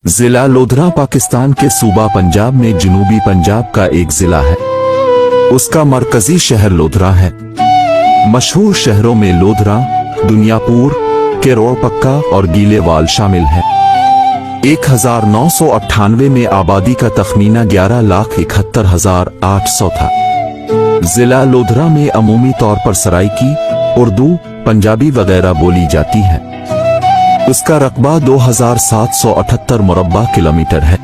जिला लोधरा पाकिस्तान के सूबा पंजाब में जनूबी पंजाब का एक जिला है। उसका मरकजी शहर लोधरा है। मशहूर शहरों में लोधरा, दुनियापुर, केरोड़पक्का और गीलेवाल शामिल हैं। 1998 में आबादी का तखमीना 11,71,800 था। जिला लोधरा में अमूमी तौर पर सराइकी, उर्दू, पंजाबी वगैरह बोली जाती है। उसका रकबा 2778 मुरब्बा किलोमीटर है।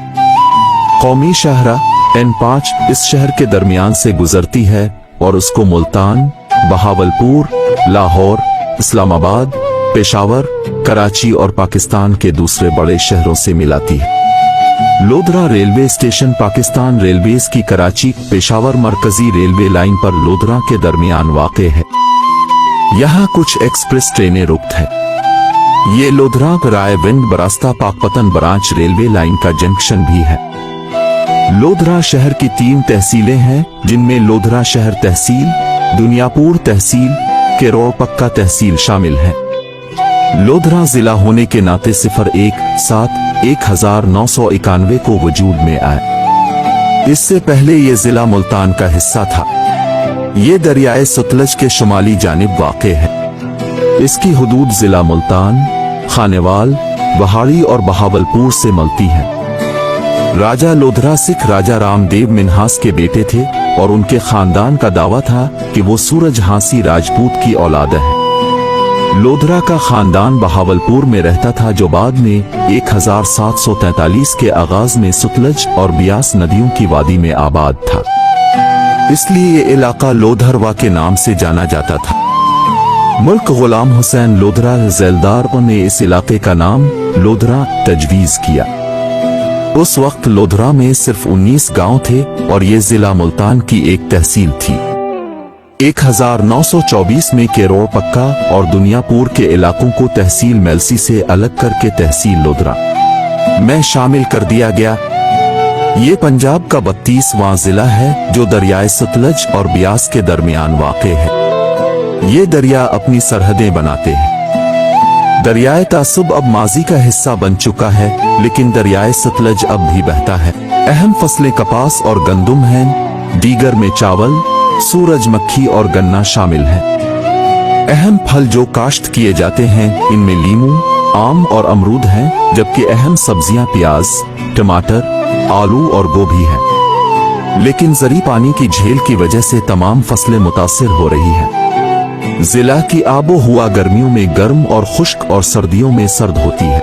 कौमी शाहरा N5 इस शहर के दरमियान से गुजरती है और उसको मुल्तान, बहावलपुर, लाहौर, इस्लामाबाद, पेशावर, कराची और पाकिस्तान के दूसरे बड़े शहरों से मिलाती है। Lodhran railway station Pakistan railways की कराची पेशावर मरकजी रेलवे लाइन पर लोधरा के दरमियान वाक़े है। यहाँ कुछ एक्सप्रेस ट्रेनें रुकत है। ये लोधरा रायविंड बरास्ता पाकपतन ब्रांच रेलवे लाइन का जंक्शन भी है। लोधरा शहर की 3 तहसीलें हैं, जिनमें लोधरा शहर तहसील, दुनियापुर तहसील, केरोड़पक्का तहसील शामिल हैं। लोधरा जिला होने के नाते 01/7/1991 को वजूद में आया। इससे पहले ये जिला मुल्तान का हिस्सा था। ये दरियाए सतलज के शुमाली जानिब वाक़े है। इसकी हुदूद जिला मुल्तान, खानेवाल, बहाड़ी और बहावलपुर से मिलती है। राजा लोधरा सिख राजा रामदेव मिन्हास के बेटे थे और उनके खानदान का दावा था कि वो सूरज हांसी राजपूत की औलाद है। लोधरा का खानदान बहावलपुर में रहता था, जो बाद में 1743 के आगाज में सतलज और बियास नदियों की वादी में आबाद था। इसलिए ये इलाका लोधरवा के नाम से जाना जाता था। मुल्क गुलाम हुसैन लोधरा ज़ैलदार ने इस इलाके का नाम लोधरा तजवीज़ किया। उस वक्त लोधरा में सिर्फ 19 गांव थे और ये जिला मुल्तान की एक तहसील थी। 1924 में केरोड़पक्का और दुनियापुर के इलाकों को तहसील मेलसी से अलग करके तहसील लोधरा में शामिल कर दिया गया। ये पंजाब का 32वां जिला है जो दरियाए सतलज और बियास के दरमियान वाक़े है। ये दरिया अपनी सरहदें बनाते हैं। दरियाए तासुब अब माजी का हिस्सा बन चुका है, लेकिन दरियाए सतलज अब भी बहता है। अहम फसलें कपास और गंदुम हैं। दीगर में चावल, सूरजमुखी और गन्ना शामिल है। अहम फल जो काश्त किए जाते हैं इनमें लीमू, आम और अमरूद हैं, जबकि अहम सब्जियां प्याज, टमाटर, आलू और गोभी है। लेकिन जरी पानी की झेल की वजह से तमाम फसलें मुतासिर हो रही हैं। जिला की आबो हुआ गर्मियों में गर्म और खुश्क और सर्दियों में सर्द होती है।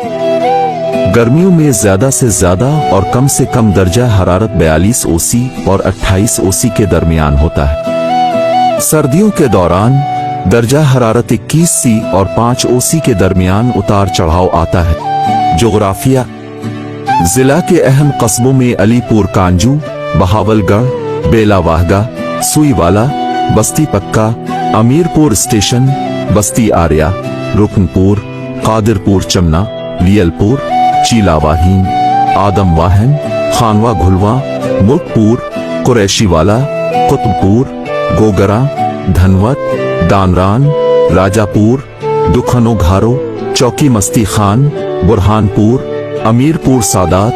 गर्मियों में ज्यादा से ज्यादा और कम से कम दर्जा हरारत 42 ओसी और 28 ओसी के दरमियान होता है। सर्दियों के दौरान दर्जा हरारत 21 सी और 5 ओसी के दरमियान उतार चढ़ाव आता है। जोग्राफिया जिला के अहम कस्बों में अलीपुर कांजू, बहावलगढ़, बेलावाहगा, सुईवाला, बस्ती पक्का, अमीरपुर स्टेशन, बस्ती आर्या, रुकनपुर, कादिरपुर चमना, लियलपुर, चीलावाहीन, आदम वाहन, खानवा घुलवा, मुल्कपुर, कुरैशीवाला, कुतुबपुर, गोगरा, धनवत, दानरान, राजापुर, दुखनो घारो, चौकी मस्ती खान, बुरहानपुर, अमीरपुर सादात,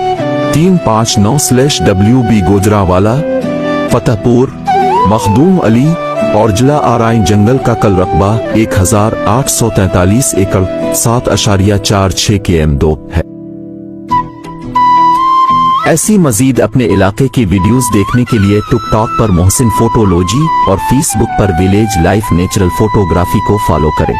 359/WB गोजरावाला, फतेहपुर, मखदूम अली और जिला आराइन जंगल का कल रकबा 1843 एकड़ 7.46 km2 है। ऐसी मजीद अपने इलाके की वीडियोस देखने के लिए टिकटॉक पर मोहसिन फोटोलॉजी और फेसबुक पर विलेज लाइफ नेचुरल फोटोग्राफी को फॉलो करें।